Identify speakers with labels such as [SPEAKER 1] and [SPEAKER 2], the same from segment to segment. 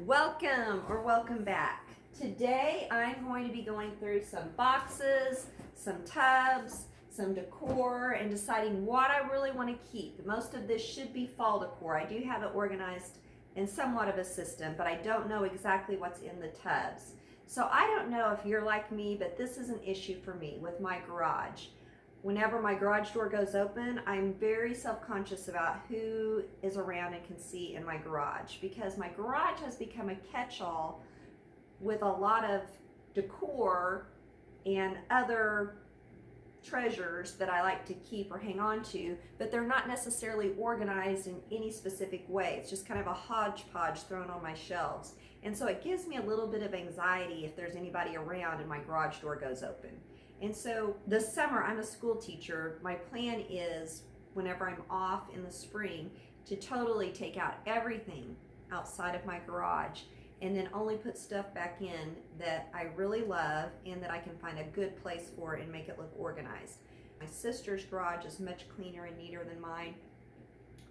[SPEAKER 1] Welcome or welcome back. Today I'm going to be going through some boxes, some tubs, some decor, and deciding what I really want to keep. Most of this should be fall decor. I do have it organized in somewhat of a system, but I don't know exactly what's in the tubs. So I don't know if you're like me, but this is an issue for me with my garage. Whenever my garage door goes open, I'm very self-conscious about who is around and can see in my garage, because my garage has become a catch-all with a lot of decor and other treasures that I like to keep or hang on to, but they're not necessarily organized in any specific way. It's just kind of a hodgepodge thrown on my shelves. And so it gives me a little bit of anxiety if there's anybody around and my garage door goes open. And so this summer, I'm a school teacher. My plan is, whenever I'm off in the spring, to totally take out everything outside of my garage and then only put stuff back in that I really love and that I can find a good place for and make it look organized. My sister's garage is much cleaner and neater than mine.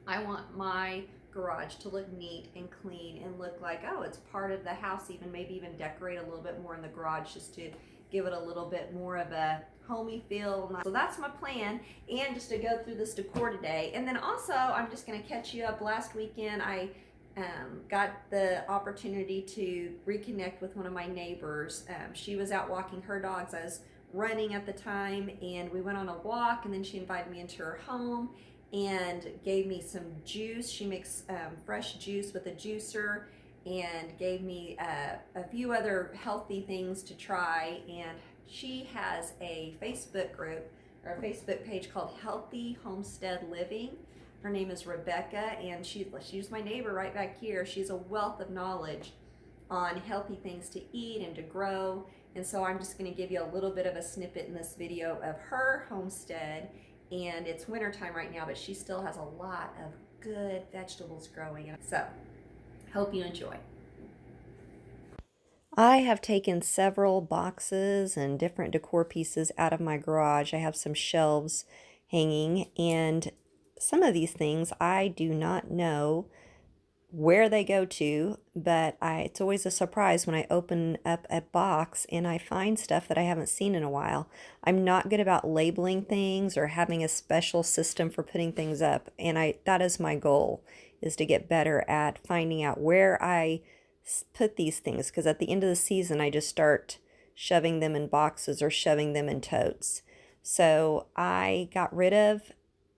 [SPEAKER 1] I want my garage to look neat and clean and look like, oh, it's part of the house, even maybe even decorate a little bit more in the garage just to give it a little bit more of a homey feel. So that's my plan, and just to go through this decor today. And then also, I'm just going to catch you up. Last weekend, I got the opportunity to reconnect with one of my neighbors. She was out walking her dogs. I was running at the time, and we went on a walk, and then she invited me into her home and gave me some juice. She makes fresh juice with a juicer, and gave me a few other healthy things to try. And she has a Facebook group or a Facebook page called Healthy Homestead Living. Her name is Rebecca, and she's my neighbor right back here. She's a wealth of knowledge on healthy things to eat and to grow. And so I'm just going to give you a little bit of a snippet in this video of her homestead. And it's wintertime right now, but she still has a lot of good vegetables growing. So hope you enjoy. I have taken several boxes and different decor pieces out of my garage. I have some shelves hanging, and some of these things I do not know where they go to, but it's always a surprise when I open up a box and I find stuff that I haven't seen in a while. I'm not good about labeling things or having a special system for putting things up, and that is my goal, is to get better at finding out where I put these things, because at the end of the season I just start shoving them in boxes or shoving them in totes. So I got rid of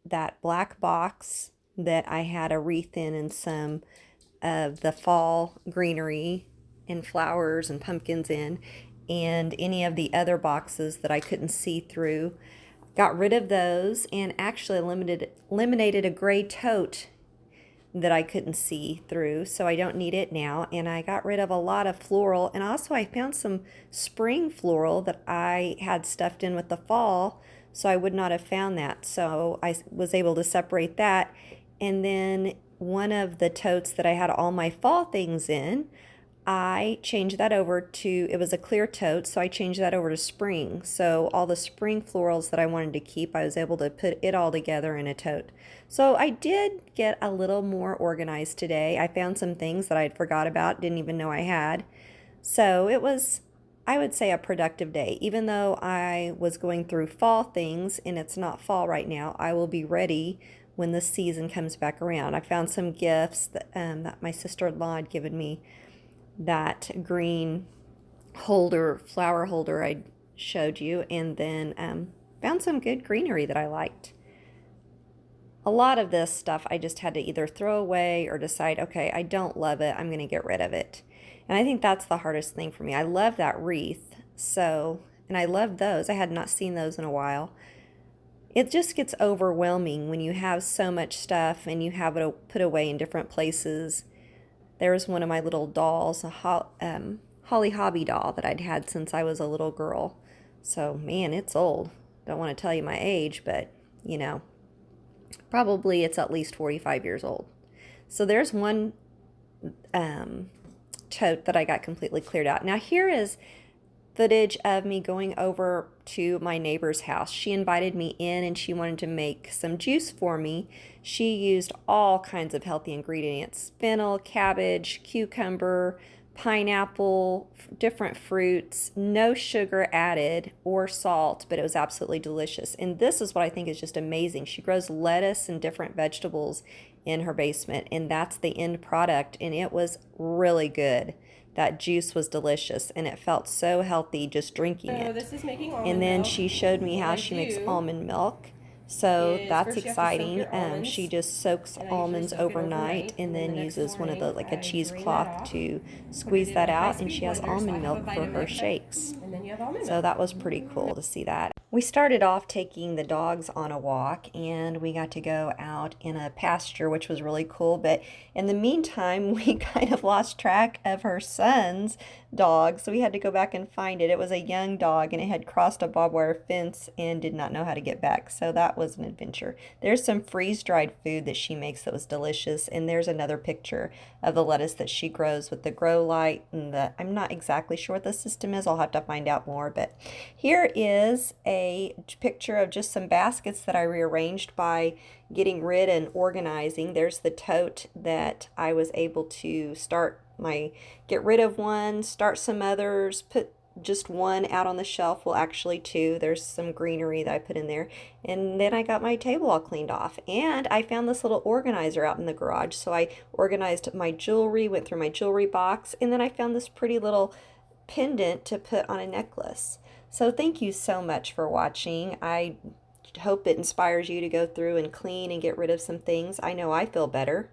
[SPEAKER 1] that black box that I had a wreath in and some of the fall greenery and flowers and pumpkins in, and any of the other boxes that I couldn't see through. Got rid of those and actually eliminated a gray tote that I couldn't see through, so I don't need it now. And I got rid of a lot of floral, and also I found some spring floral that I had stuffed in with the fall, so I would not have found that. So I was able to separate that. And then one of the totes that I had all my fall things in, I changed that over to, it was a clear tote, so I changed that over to spring. So all the spring florals that I wanted to keep, I was able to put it all together in a tote. So I did get a little more organized today. I found some things that I'd forgot about, didn't even know I had. So it was, I would say, a productive day. Even though I was going through fall things and it's not fall right now, I will be ready when the season comes back around. I found some gifts that my sister-in-law had given me, that green holder, flower holder I showed you, and then found some good greenery that I liked. A lot of this stuff I just had to either throw away or decide, okay, I don't love it, I'm going to get rid of it. And I think that's the hardest thing for me. I love that wreath, and I love those. I had not seen those in a while. It just gets overwhelming when you have so much stuff and you have it put away in different places. There's one of my little dolls, a Holly Hobby doll that I'd had since I was a little girl. So, man, it's old. Don't want to tell you my age, but, probably it's at least 45 years old. So there's one tote that I got completely cleared out. Now here is footage of me going over to my neighbor's house. She invited me in and she wanted to make some juice for me. She used all kinds of healthy ingredients: fennel, cabbage, cucumber, pineapple, different fruits, no sugar added or salt, but it was absolutely delicious. And this is what I think is just amazing. She grows lettuce and different vegetables in her basement, and that's the end product, and it was really good. That juice was delicious, and it felt so healthy just drinking it.
[SPEAKER 2] This is making almond
[SPEAKER 1] And then
[SPEAKER 2] milk.
[SPEAKER 1] she showed me how she makes almond milk. So that's
[SPEAKER 2] First you have to soak
[SPEAKER 1] exciting.
[SPEAKER 2] your almonds,
[SPEAKER 1] She just soaks
[SPEAKER 2] and I usually
[SPEAKER 1] almonds
[SPEAKER 2] soak it
[SPEAKER 1] overnight and then
[SPEAKER 2] the next
[SPEAKER 1] uses one of the
[SPEAKER 2] morning
[SPEAKER 1] like a
[SPEAKER 2] I drain that
[SPEAKER 1] cheesecloth
[SPEAKER 2] off,
[SPEAKER 1] to
[SPEAKER 2] put it
[SPEAKER 1] squeeze
[SPEAKER 2] in
[SPEAKER 1] that
[SPEAKER 2] a
[SPEAKER 1] out, and
[SPEAKER 2] high-speed
[SPEAKER 1] she has
[SPEAKER 2] blender, so I
[SPEAKER 1] almond
[SPEAKER 2] have a
[SPEAKER 1] milk for her
[SPEAKER 2] Vitamix,
[SPEAKER 1] shakes.
[SPEAKER 2] and then you have almond
[SPEAKER 1] So
[SPEAKER 2] milk.
[SPEAKER 1] that was pretty cool to see that. We started off taking the dogs on a walk, and we got to go out in a pasture, which was really cool. But in the meantime, we kind of lost track of her son's dog, so we had to go back and find it. It was a young dog, and it had crossed a barbed wire fence and did not know how to get back. So that was an adventure. There's some freeze-dried food that she makes that was delicious, and there's another picture of the lettuce that she grows with the grow light and the, I'm not exactly sure what the system is. I'll have to find out more, but here is a picture of just some baskets that I rearranged by getting rid and organizing. There's the tote that I was able to get rid of one, start some others, put just one out on the shelf. Well, actually two. There's some greenery that I put in there. And then I got my table all cleaned off. And I found this little organizer out in the garage. So I organized my jewelry, went through my jewelry box, and then I found this pretty little pendant to put on a necklace. So thank you so much for watching. I hope it inspires you to go through and clean and get rid of some things. I know I feel better.